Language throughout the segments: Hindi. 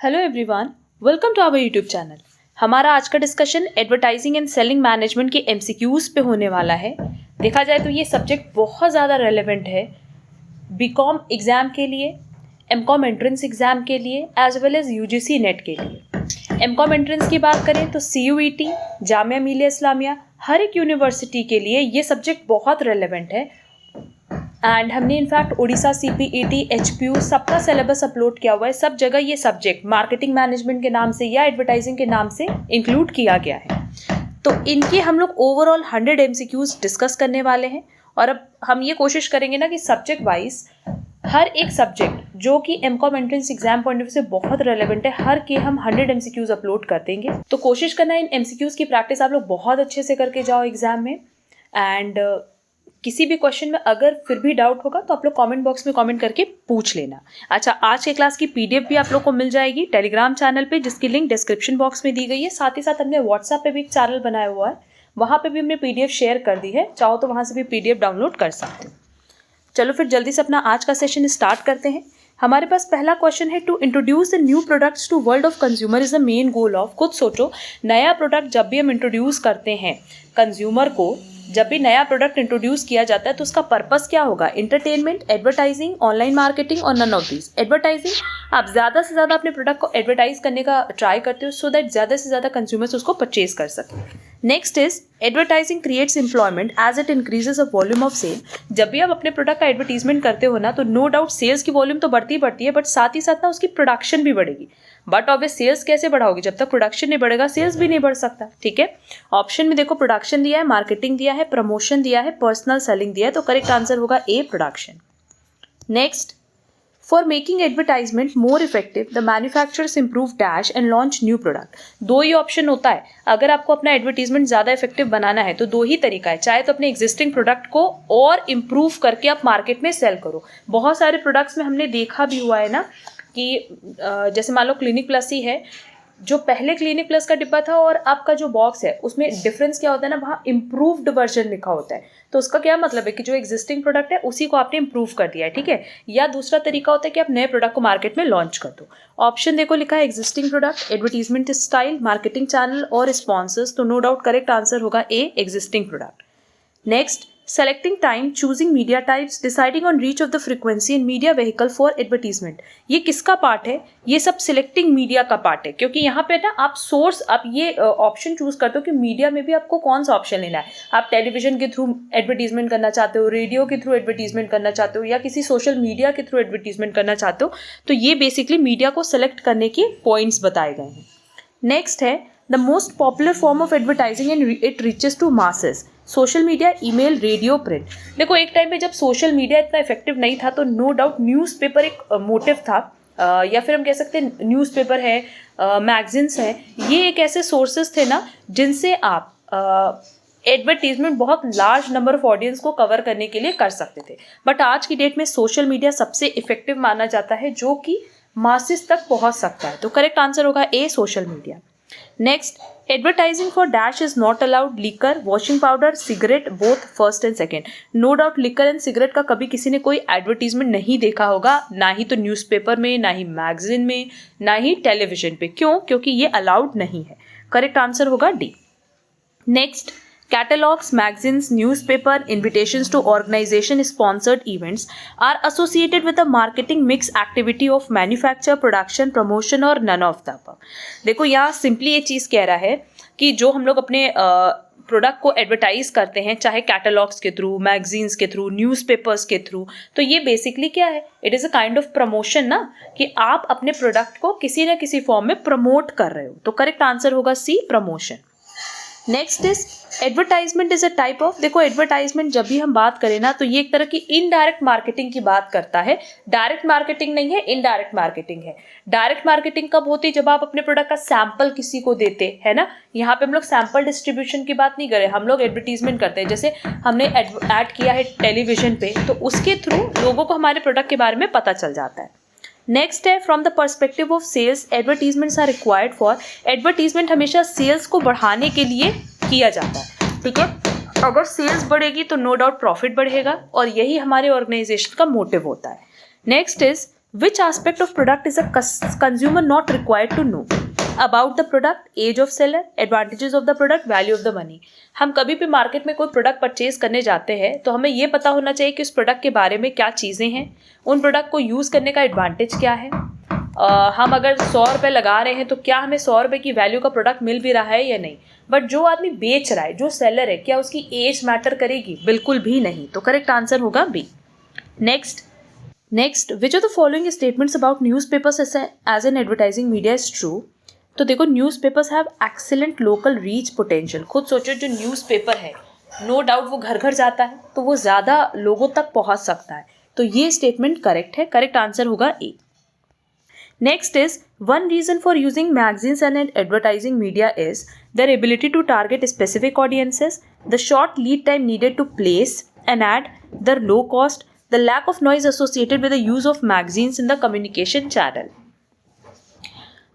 Hello everyone, welcome to our YouTube channel. हमारा आज का discussion advertising and selling management के एमसीक्यूज पे होने वाला है। देखा जाए तो ये सब्जेक्ट बहुत ज़्यादा रेलेवेंट है बीकॉम एग्ज़ाम के लिए, एमकॉम एंट्रेंस एग्ज़ाम के लिए as well as UGC NET के लिए। एमकॉम एंट्रेंस की बात करें तो CUET, जामिया मिलिया इस्लामिया, हर एक यूनिवर्सिटी के लिए ये सब्जेक्ट बहुत रेलेवेंट है। एंड हमने इनफैक्ट उड़ीसा CPET, HPU सबका सिलेबस अपलोड किया हुआ है। सब जगह ये सब्जेक्ट मार्केटिंग मैनेजमेंट के नाम से या एडवर्टाइजिंग के नाम से इंक्लूड किया गया है। तो इनके हम लोग ओवरऑल 100 MCQs डिस्कस करने वाले हैं। और अब हम ये कोशिश करेंगे ना कि सब्जेक्ट वाइज हर एक सब्जेक्ट जो कि MCom entrance exam point of view से बहुत रेलेवेंट है, हर के हम 100 MCQs अपलोड कर देंगे। तो कोशिश करना है इन MCQs की प्रैक्टिस आप लोग बहुत अच्छे से करके जाओ एग्जाम में। एंड किसी भी क्वेश्चन में अगर फिर भी डाउट होगा तो आप लोग कमेंट बॉक्स में कमेंट करके पूछ लेना। अच्छा, आज के क्लास की PDF भी आप लोग को मिल जाएगी टेलीग्राम चैनल पे, जिसकी लिंक डिस्क्रिप्शन बॉक्स में दी गई है। साथ ही साथ हमने व्हाट्सएप पे भी एक चैनल बनाया हुआ है, वहाँ पे भी हमने PDF शेयर कर दी है। चाहो तो वहाँ से भी PDF डाउनलोड कर सकते हो। चलो फिर जल्दी से अपना आज का सेशन स्टार्ट करते हैं। हमारे पास पहला क्वेश्चन है, to introduce the new products to world of consumer is the main goal of. खुद सोचो, नया प्रोडक्ट जब भी हम इंट्रोड्यूस करते हैं कंज्यूमर को, जब भी नया प्रोडक्ट इंट्रोड्यूस किया जाता है तो उसका पर्पस क्या होगा? एंटरटेनमेंट, एडवर्टाइजिंग, ऑनलाइन मार्केटिंग और नन ऑफ दिस। एडवर्टाइजिंग, आप ज़्यादा से ज़्यादा अपने प्रोडक्ट को एडवर्टाइज करने का ट्राई करते हो सो दैट ज़्यादा से ज़्यादा कंज्यूमर्स उसको परचेज कर सकें। Next is advertising creates employment as it increases a volume of sale. जब भी आप अपने प्रोडक्ट का एडवर्टीजमेंट करते हो ना, तो नो डाउट सेल्स की वॉल्यूम तो बढ़ती है, बट साथ ही साथ ना उसकी प्रोडक्शन भी बढ़ेगी। बट ऑब्वियस सेल्स कैसे बढ़ाओगे? जब तक प्रोडक्शन नहीं बढ़ेगा सेल्स भी नहीं बढ़ सकता। ठीक है, ऑप्शन में देखो, प्रोडक्शन दिया है, मार्केटिंग दिया है, प्रमोशन दिया है, पर्सनल सेलिंग दिया है, तो करेक्ट आंसर होगा A, production. Next, for making advertisement more effective the manufacturers improve dash and launch new product. दो ही ऑप्शन होता है। अगर आपको अपना एडवर्टीजमेंट ज़्यादा इफेक्टिव बनाना है तो दो ही तरीका है। चाहे तो अपने एग्जिस्टिंग प्रोडक्ट को और इम्प्रूव करके आप मार्केट में सेल करो। बहुत सारे प्रोडक्ट्स में हमने देखा भी हुआ है ना कि जैसे मान लो क्लिनिक प्लस ही है, जो पहले क्लिनिक प्लस का डिब्बा था और आपका जो बॉक्स है उसमें डिफरेंस क्या होता है ना, वहाँ इम्प्रूव्ड वर्जन लिखा होता है। तो उसका क्या मतलब है कि जो एग्जिस्टिंग प्रोडक्ट है उसी को आपने इम्प्रूव कर दिया है। ठीक है, या दूसरा तरीका होता है कि आप नए प्रोडक्ट को मार्केट में लॉन्च कर दो। ऑप्शन देखो लिखा है existing product, advertisement style, marketing channel और स्पॉन्सर्स, तो नो डाउट करेक्ट आंसर होगा A, existing product. Next, selecting time, choosing media types, deciding on reach of the frequency and media vehicle for advertisement। ये किसका पार्ट है? ये सब सिलेक्टिंग मीडिया का पार्ट है, क्योंकि यहाँ पे ना आप सोर्स, आप ये ऑप्शन चूज करते हो कि मीडिया में भी आपको कौन सा ऑप्शन लेना है। आप टेलीविजन के थ्रू एडवर्टीजमेंट करना चाहते हो, रेडियो के थ्रू एडवर्टीजमेंट करना चाहते हो, या किसी सोशल मीडिया के थ्रू एडवर्टीजमेंट करना चाहते हो, तो ये बेसिकली मीडिया को सेलेक्ट करने के पॉइंट्स बताए गए हैं। नेक्स्ट है the most popular form of advertising and it reaches to masses. Social media, email, radio, print. देखो एक टाइम पे जब सोशल मीडिया इतना इफेक्टिव नहीं था तो नो डाउट न्यूज़पेपर एक मोटिव था, या फिर हम कह सकते हैं न्यूज़पेपर है, मैगजीन्स है, ये एक ऐसे सोर्सेज थे ना जिनसे आप एडवर्टीजमेंट बहुत लार्ज नंबर ऑफ ऑडियंस को कवर करने के लिए कर सकते थे। बट आज की डेट में सोशल मीडिया सबसे इफेक्टिव माना जाता है जो कि मासेस तक पहुंच सकता है, तो करेक्ट आंसर होगा A, social media. Next, advertising for dash is not allowed liquor, washing powder, cigarette, both first and second. No doubt liquor and cigarette का कभी किसी ने कोई एडवर्टीजमेंट नहीं देखा होगा, ना ही तो न्यूज़पेपर में, ना ही मैगजीन में, ना ही टेलीविजन पे। क्यों? क्योंकि ये अलाउड नहीं है। करेक्ट आंसर होगा D. Next, catalogs, magazines, newspaper, invitations to organization sponsored events are associated with a marketing mix activity of manufacture, production, promotion और none of the above। देखो यहाँ सिंपली ये चीज़ कह रहा है कि जो हम लोग अपने प्रोडक्ट को एडवर्टाइज करते हैं, चाहे कैटलॉग्स के थ्रू, मैगजीन्स के थ्रू, न्यूज़पेपर्स के थ्रू, तो ये बेसिकली क्या है? It is a kind of promotion ना, कि आप अपने प्रोडक्ट को किसी न किसी फॉर्म में प्रमोट कर रहे हो, तो करेक्ट आंसर होगा C, promotion. Next is advertisement is a type of. देखो एडवर्टाइजमेंट जब भी हम बात करें ना तो ये एक तरह की इनडायरेक्ट मार्केटिंग की बात करता है। डायरेक्ट मार्केटिंग नहीं है, इनडायरेक्ट मार्केटिंग है। डायरेक्ट मार्केटिंग कब होती है? जब आप अपने प्रोडक्ट का सैंपल किसी को देते हैं ना। यहाँ पे हम लोग सैंपल डिस्ट्रीब्यूशन की बात नहीं कर रहे, हम लोग एडवर्टीजमेंट करते हैं। जैसे हमने ऐड किया है टेलीविजन पे, तो उसके थ्रू लोगों को हमारे प्रोडक्ट के बारे में पता चल जाता है। नेक्स्ट है from the perspective of sales, advertisements are required for. Advertisement हमेशा सेल्स को बढ़ाने के लिए किया जाता है। ठीक है, अगर सेल्स बढ़ेगी तो नो डाउट प्रॉफिट बढ़ेगा, और यही हमारे ऑर्गेनाइजेशन का मोटिव होता है। Next is Which aspect of product is a consumer not required to know? About the product, age of seller, advantages of the product, value of the money. हम कभी भी मार्केट में कोई प्रोडक्ट परचेज करने जाते हैं तो हमें ये पता होना चाहिए कि उस प्रोडक्ट के बारे में क्या चीज़ें हैं, उन प्रोडक्ट को यूज़ करने का एडवांटेज क्या है। हम अगर 100 रुपये लगा रहे हैं तो क्या हमें 100 रुपये की वैल्यू का प्रोडक्ट मिल भी रहा है या नहीं। बट जो आदमी बेच रहा है, जो सेलर है, क्या उसकी एज मैटर करेगी? बिल्कुल भी नहीं। तो करेक्ट आंसर होगा B. Next, which of the following statements about newspapers as an advertising media is true? तो देखो, newspapers have excellent local reach potential. खुद सोचो, जो न्यूज़पेपर है, नो डाउट वो घर घर जाता है तो वो ज़्यादा लोगों तक पहुंच सकता है। तो ये स्टेटमेंट करेक्ट है। करेक्ट आंसर होगा ए। Next is, one reason for using magazines and advertising media is their ability to target specific audiences, the short lead time needed to place an ad, the low cost, the lack of noise associated with the use of magazines in the communication channel.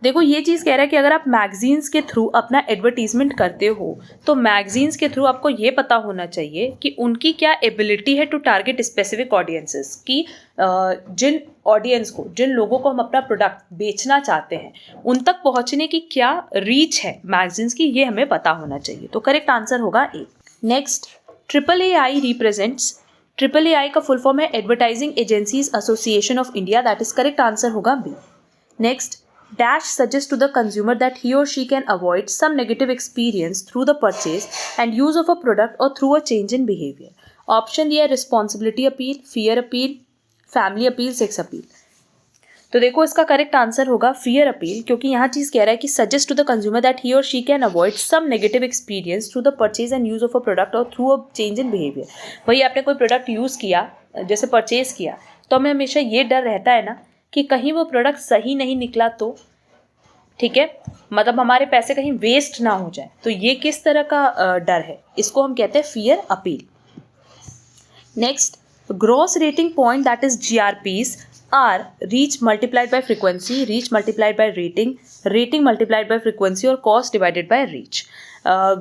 देखो, ये चीज़ कह रहा है कि अगर आप मैगजीन्स के थ्रू अपना एडवर्टीजमेंट करते हो तो मैगजीन्स के थ्रू आपको ये पता होना चाहिए कि उनकी क्या एबिलिटी है टू टारगेट स्पेसिफिक ऑडियंसेस, कि जिन ऑडियंस को, जिन लोगों को हम अपना प्रोडक्ट बेचना चाहते हैं, उन तक पहुंचने की क्या रीच है मैगजीन्स की, ये हमें पता होना चाहिए। तो करेक्ट आंसर होगा A. Next, AAI represents, AAI का फुल फॉर्म है advertising agencies association of India, that is correct answer होगा B. Next, Dash suggests to the consumer that he or she can avoid some negative experience through the purchase and use of a product or through a change in behavior. Option दिया है responsibility appeal, fear appeal, family appeal, sex appeal. तो देखो, इसका करेक्ट आंसर होगा fear appeal, क्योंकि यहाँ चीज़ कह रहा है कि suggest to the consumer that he or she can avoid some negative experience through the purchase and use of a product or through a change in behavior. वही आपने कोई प्रोडक्ट यूज़ किया, जैसे परचेज किया, तो हमें हमेशा ये डर रहता है ना कि कहीं वो प्रोडक्ट सही नहीं निकला तो, ठीक है, मतलब हमारे पैसे कहीं वेस्ट ना हो जाए। तो ये किस तरह का डर है, इसको हम कहते हैं fear appeal. Next, gross rating point that is GRPs are reach multiplied by frequency, reach multiplied by rating, rating multiplied by frequency और cost divided by reach.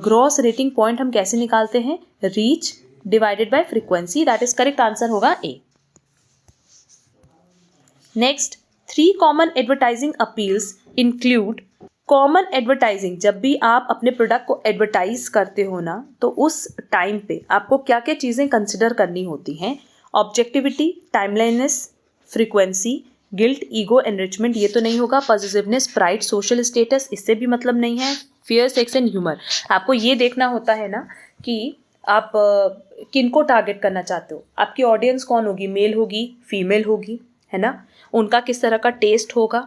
Gross rating point हम कैसे निकालते हैं? Reach divided by frequency, that is correct answer होगा A. Next, 3 common advertising appeals include. Common advertising, जब भी आप अपने प्रोडक्ट को एडवर्टाइज करते हो ना, तो उस टाइम पे आपको क्या क्या चीज़ें कंसिडर करनी होती हैं? Objectivity, timeliness, frequency, guilt, ego, enrichment, ये तो नहीं होगा। पॉजिटिवनेस, प्राइड, सोशल स्टेटस, इससे भी मतलब नहीं है। फियर, सेक्स एंड ह्यूमर, आपको ये देखना होता है ना कि आप किनको टारगेट करना चाहते हो, आपकी ऑडियंस कौन होगी, मेल होगी, फीमेल होगी, है ना, उनका किस तरह का टेस्ट होगा,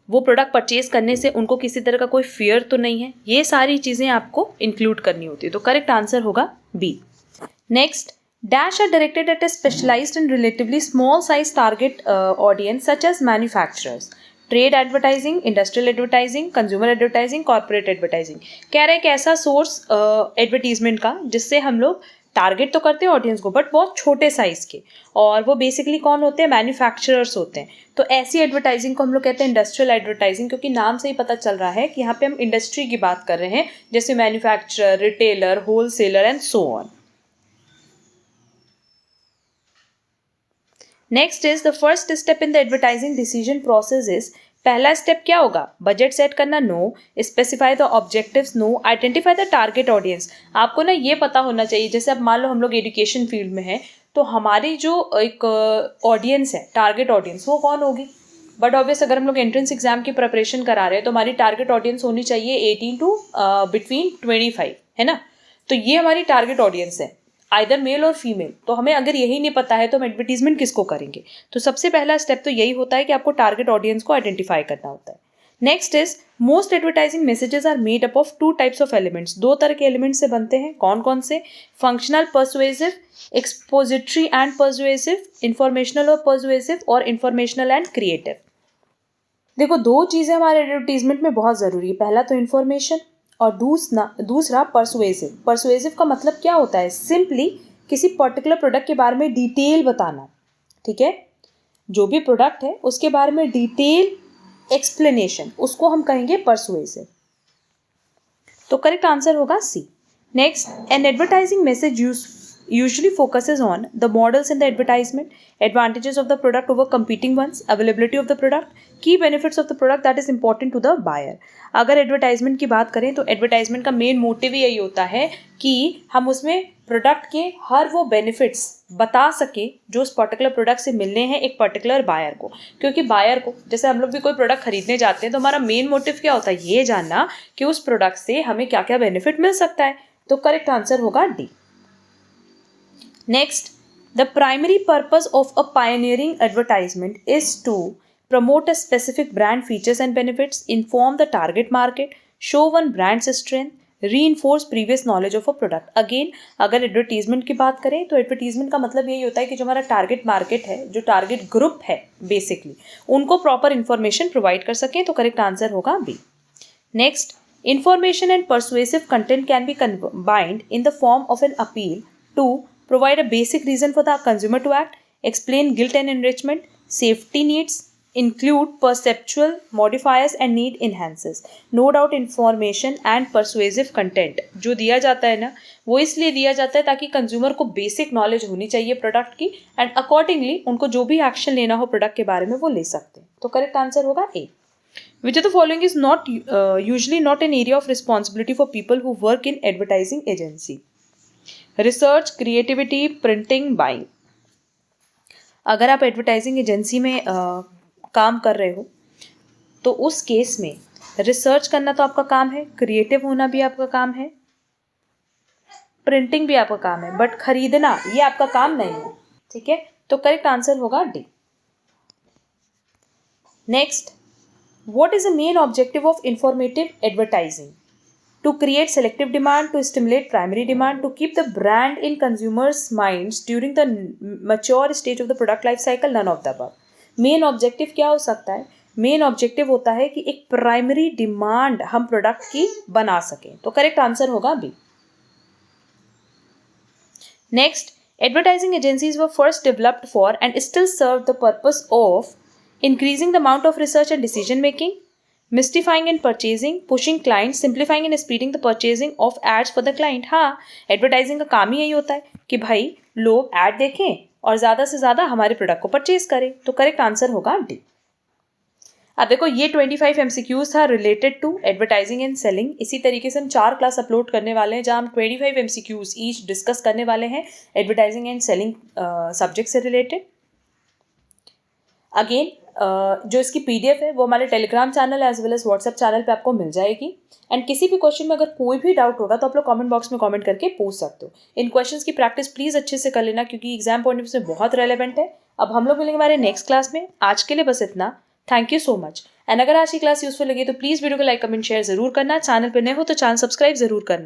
वो प्रोडक्ट परचेज करने से उनको किसी तरह का कोई फियर तो नहीं है। ये सारी चीज़ें आपको इंक्लूड करनी होती है। तो करेक्ट आंसर होगा B. Next, dash are directed at a specialised and relatively small size target audience such as manufacturers, trade advertising, industrial advertising, consumer advertising, corporate advertising. कह रहे हैं कि ऐसा सोर्स एडवर्टीजमेंट का जिससे हम लोग टारगेट तो करते हैं ऑडियंस को, बट बहुत छोटे साइज़ के, और वो बेसिकली कौन होते हैं? मैन्युफैक्चरर्स होते हैं। तो ऐसी एडवर्टाइजिंग को हम लोग कहते हैं इंडस्ट्रियल एडवर्टाइजिंग, क्योंकि नाम से ही पता चल रहा है कि यहाँ पे हम इंडस्ट्री की बात कर रहे हैं, जैसे manufacturer, retailer, wholesaler and so on. Next is the first step in the advertising decision process is, पहला स्टेप क्या होगा? बजट सेट करना, no. Specify the objectives, no. Identify the target audience, आपको ना ये पता होना चाहिए। जैसे अब मान लो हम लोग एजुकेशन फील्ड में हैं, तो हमारी जो एक ऑडियंस है, टारगेट ऑडियंस, वो कौन होगी? बट ऑब्वियस अगर हम लोग एंट्रेंस एग्जाम की प्रिपरेशन करा रहे हैं तो हमारी टारगेट ऑडियंस होनी चाहिए 18 to between 25, है ना। तो ये हमारी टारगेट ऑडियंस है, आइदर मेल और फीमेल। तो हमें अगर यही नहीं पता है तो हम एडवर्टीजमेंट किसको करेंगे? तो सबसे पहला स्टेप तो यही होता है कि आपको टारगेट ऑडियंस को आइडेंटिफाई करना होता है। Next is, most advertising messages are made up of 2 types of elements, 2 तरह के एलिमेंट्स से बनते हैं। कौन कौन से? Functional persuasive, expository and persuasive, informational और पर्सुएसिव, और इंफॉर्मेशनल एंड क्रिएटिव। देखो, 2 चीज़ें हमारे एडवर्टीजमेंट में बहुत ज़रूरी है। पहला तो इन्फॉर्मेशन और दूसरा पर्सुएसिव। पर्सुएसिव का मतलब क्या होता है? सिंपली किसी पर्टिकुलर प्रोडक्ट के बारे में डिटेल बताना, ठीक है, जो भी प्रोडक्ट है उसके बारे में डिटेल एक्सप्लेनेशन, उसको हम कहेंगे पर्सुएसिव। तो करेक्ट आंसर होगा C. Next, an advertising message usually focuses on the models in the advertisement, advantages of the product over competing ones, availability of the product, key benefits of the product that is important to the buyer. अगर एडवर्टाइजमेंट की बात करें तो एडवर्टाइजमेंट का मेन मोटिव यही होता है कि हम उसमें प्रोडक्ट के हर वो बेनिफिट्स बता सके जो उस पर्टिकुलर प्रोडक्ट से मिलने हैं एक पर्टिकुलर बायर को. क्योंकि बायर को, जैसे हम लोग भी कोई प्रोडक्ट खरीदने जाते हैं तो हमारा मेन मोटिव क्या होता है, ये जानना कि उस प्रोडक्ट से हमें क्या क्या बेनिफिट मिल सकता है. तो करेक्ट आंसर होगा D. Next, the primary purpose of a pioneering advertisement is to promote a specific brand features and benefits, inform the target market, show one brand's strength, reinforce previous knowledge of a product. Again, अगर एडवर्टीजमेंट की बात करें तो एडवर्टीजमेंट का मतलब यही होता है कि जो हमारा टारगेट मार्केट है, जो टारगेट ग्रुप है बेसिकली, उनको प्रॉपर इंफॉर्मेशन प्रोवाइड कर सकें. तो करेक्ट आंसर होगा B. Next, information and persuasive content can be combined in the form of an appeal to provide a basic reason for the consumer to act, explain guilt and enrichment, safety needs, include perceptual modifiers and need enhances. No doubt information and persuasive content जो दिया जाता है ना, वो इसलिए दिया जाता है ताकि कंज्यूमर को बेसिक नॉलेज होनी चाहिए प्रोडक्ट की, एंड अकॉर्डिंगली उनको जो भी एक्शन लेना हो प्रोडक्ट के बारे में वो ले सकते हैं. तो करेक्ट आंसर होगा ए. Which of the following is not usually not an area of responsibility for people who work in advertising agency? Research, creativity, printing, buying. अगर आप एडवर्टाइजिंग एजेंसी में काम कर रहे हो तो उस केस में रिसर्च करना तो आपका काम है, क्रिएटिव होना भी आपका काम है, प्रिंटिंग भी आपका काम है, बट खरीदना ये आपका काम नहीं है. ठीक है, तो करेक्ट आंसर होगा D. Next, what is the main objective of informative advertising? To create selective demand, to stimulate primary demand, to keep the brand in consumers' minds during the mature stage of the product life cycle, none of the above. Main objective क्या हो सकता है? मेन ऑब्जेक्टिव होता है कि एक प्राइमरी डिमांड हम प्रोडक्ट की बना सकें. तो करेक्ट आंसर होगा B. Next, advertising agencies were first developed for and still serve the purpose of increasing the amount of research and decision making, mystifying in purchasing, pushing client, simplifying and speeding the purchasing of ads for the client. हाँ, एडवर्टाइजिंग का काम ही यही होता है कि भाई लोग ऐड देखें और ज़्यादा से ज़्यादा हमारे प्रोडक्ट को परचेज करें. तो करेक्ट आंसर होगा डी. अब देखो ये 25 MCQs था related to advertising and selling. इसी तरीके से हम 4 क्लास अपलोड करने वाले हैं जहाँ हम 25 MCQs ईच डिस्कस करने वाले हैं एडवर्टाइजिंग एंड सेलिंग सब्जेक्ट से रिलेटेड. अगेन जो इसकी PDF है वो हमारे Telegram channel as well as WhatsApp channel पे आपको मिल जाएगी. एंड किसी भी क्वेश्चन में अगर कोई भी डाउट होगा तो आप लोग कमेंट बॉक्स में कमेंट करके पूछ सकते हो. इन क्वेश्चंस की प्रैक्टिस प्लीज़ अच्छे से कर लेना क्योंकि एग्जाम पॉइंट ऑफ व्यू से बहुत रेलेवेंट है. अब हम लोग मिलेंगे हमारे नेक्स्ट क्लास में. आज के लिए बस इतना. Thank you so much. And अगर आज की क्लास यूजफुल लगी तो प्लीज़ वीडियो को लाइक, कमेंट, शेयर जरूर करना. चैनल पर नए हो तो चैनल सब्सक्राइब जरूर करना.